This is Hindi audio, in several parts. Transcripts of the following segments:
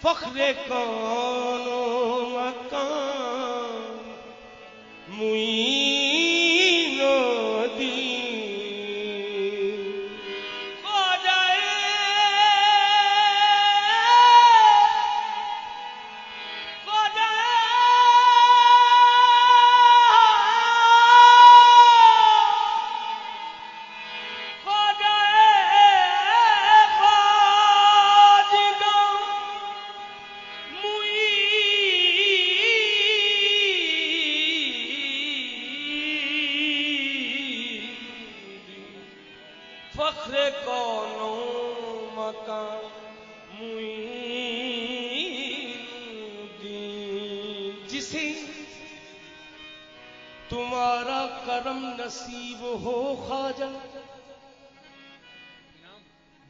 फख्रे कौनो मकान मुईनो दी फख्रे कौनो मकान मुईनुद्दीन जिसे तुम्हारा करम नसीब हो ख्वाजा,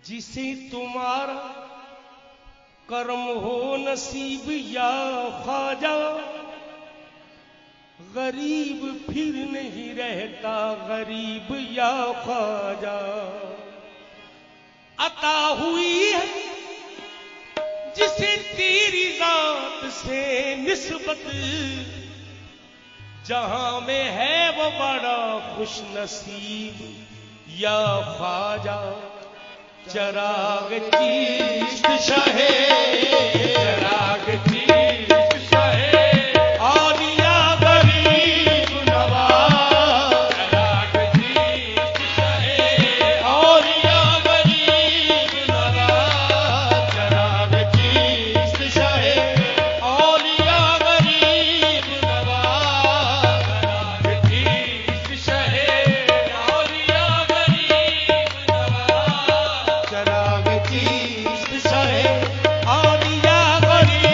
जिसे तुम्हारा करम हो नसीब या ख्वाजा, गरीब फिर नहीं रहता गरीब या ख्वाजा। अता हुई है जिसे तेरी जात से निस्बत, जहां में है वो बड़ा खुश नसीब या ख्वाजा। चराग चिश्त शाहे, चराग चिश्त शाहे, औलिया गरीब नवाज। चराग चिश्त शाहे, औलिया गरीब नवाज। चराग चिश्त शाहे, औलिया गरीब नवाज। चराग चिश्त शाहे, औलिया गरीब नवाज। चराग चिश्त शाहे, औलिया गरीब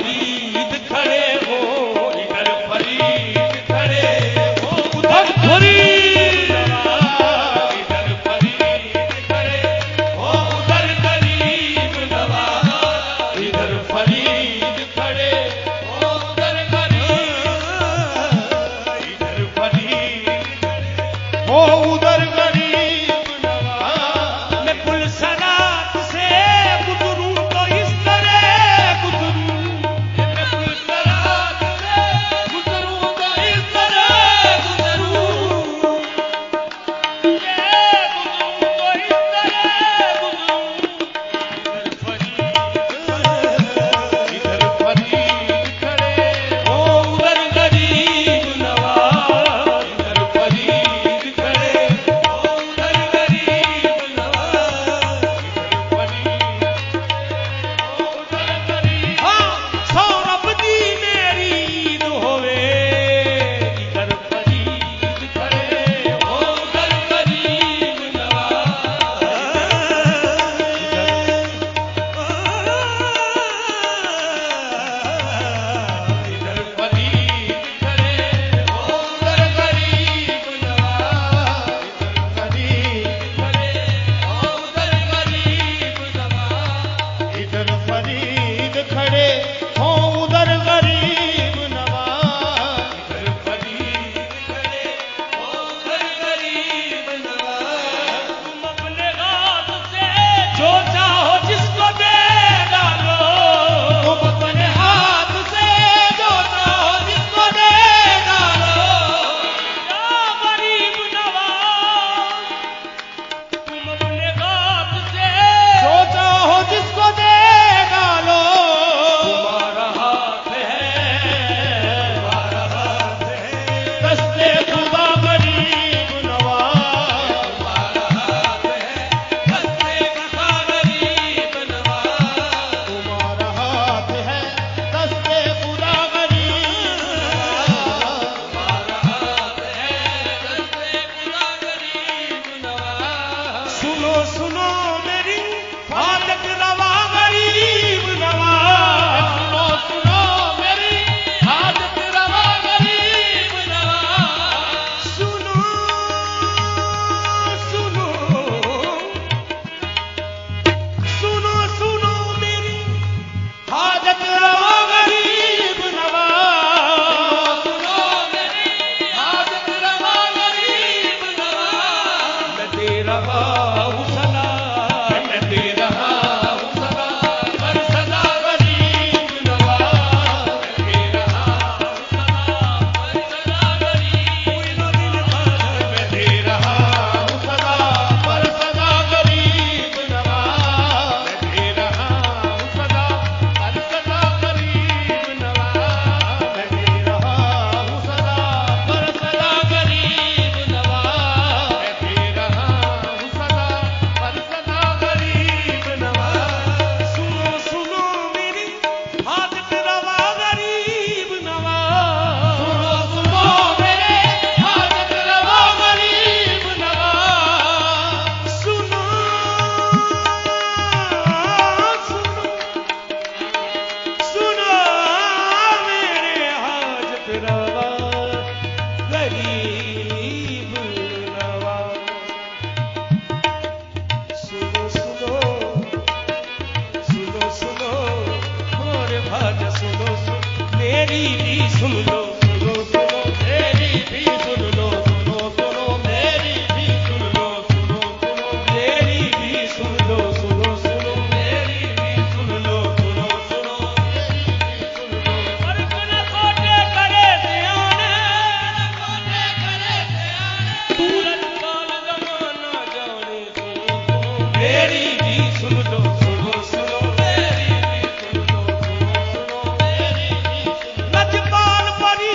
फरीद खड़े हो, इधर फरीद खड़े हो, उधर फरीद, इधर फरीद खड़े हो, उधर गरीब नवाज, इधर फरीद खड़े हो, उधर गरीब, इधर फरीद हो, उधर गरीब नवाज। मैं पुलसरात से गुजरूं तो इस तरह गुजरूं, मैं पुलसरात से गुजरूं तो इस तरह गुजरूं, इधर फरीद खड़े हो, उधर गरीब नवाज, इधर फरीद खड़े हो, उधर गरीब नवाज, इधर फरीद हो, उधर गरीब। हाँ, सौरभ दी मेरी ईद होवे, इधर फरीद खड़े हो, उधर गरीब नवाज, इधर फरीद खड़े हो, उधर गरीब नवाज, इधर फरीद खड़े हो, उधर गरीब नवाज, इधर फरीद खड़े हो, उधर गरीब नवाज। तुम अपने हाथ से जो चाहो जिसको दे डालो, तुम अपने हाथ से जो चाहो जिसको दे डालो, या गरीब नवाज, तुम अपने हाथ से जो चाहो जिसको दे डालो। तुम्हारा हाथ है, तुम्हारा हाथ है, दस्ते खुदा गरीब नवाज, तुम्हारा हाथ है, दस्ते खुदा गरीब नवाज, तुम्हारा हाथ है, दस्ते खुदा गरीब नवाज, तुम्हारा हाथ है, दस्ते खुदा गरीब नवाज। सुनो सुनो मेरी हाजत रवा गरीब नवाज, सुनो सुनो मेरी हाजत रवा गरीब नवाज, सुनो सुनो सुनो सुनो मेरी हाजत रवा गरीब नवाज, सुनो मेरी हाजत रवा गरीब नवाज। मैं दे रहा हूँ सदा, मैं दे रहा हूँ सदा, पर सदा गरीब नवाज, मैं दे रहा हूँ सदा, पर सदा गरीब नवाज, मैं दे रहा हूँ सदा, पर सदा गरीब नवाज, मैं दे रहा हूँ सदा, पर सदा गरीब नवाज, मैं दे रहा हूँ सदा, पर सदा गरीब नवाज, मैं दे रहा हूँ सदा, पर सदा गरीब नवाज। सुनो सुनो मेरी हाजत रवा गरीब नवाज, सुनो सुनो मेरे हाजत रवा गरीब नवाज, सुनो सुनो सुनो मेरे हाजत रवा गरीब नवाज। सुनो सुनो सुनो सुनो मोरे भाज, सुनो सुनो मेरी भी सुन लो, सुनो सुनो मेरी भी सुन लो, सुनो सुनो मेरी भी सुन लो, सुनो सुनो मेरी भी सुन लो, सुनो सुनो मेरी भी सुन लो, सुनो सुनो मेरी भी सुन लो। फर्क न कोटे करे सियाने, कोटे करे सियाने, सूरज काल जमाना जाने, सुनो सुनो मेरी भी सुन लो, सुनो सुनो मेरी भी सुन लो, सुनो सुनो मेरी भी सुन लो। लजपाल परी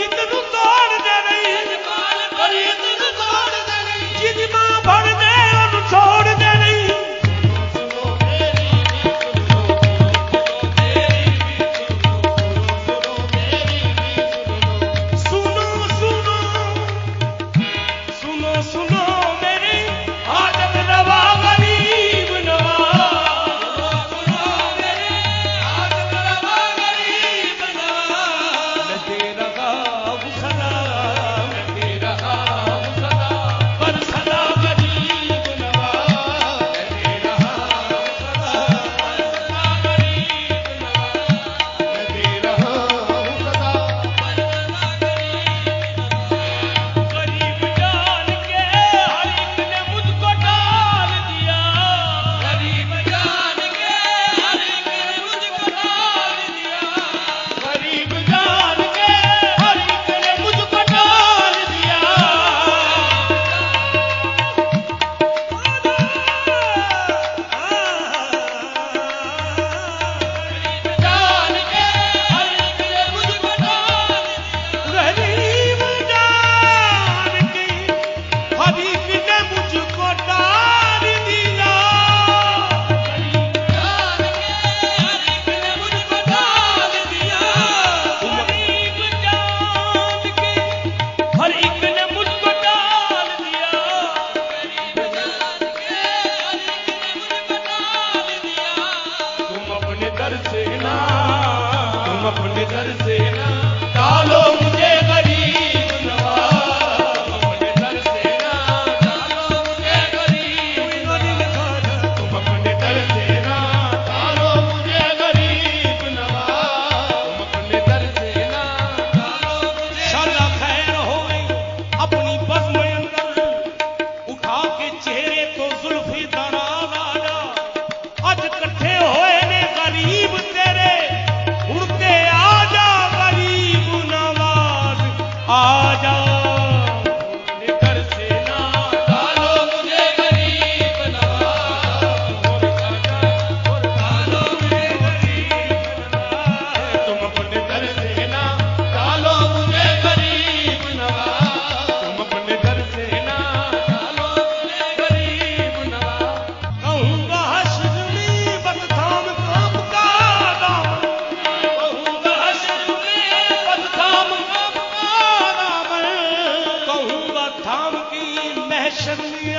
जिंदगी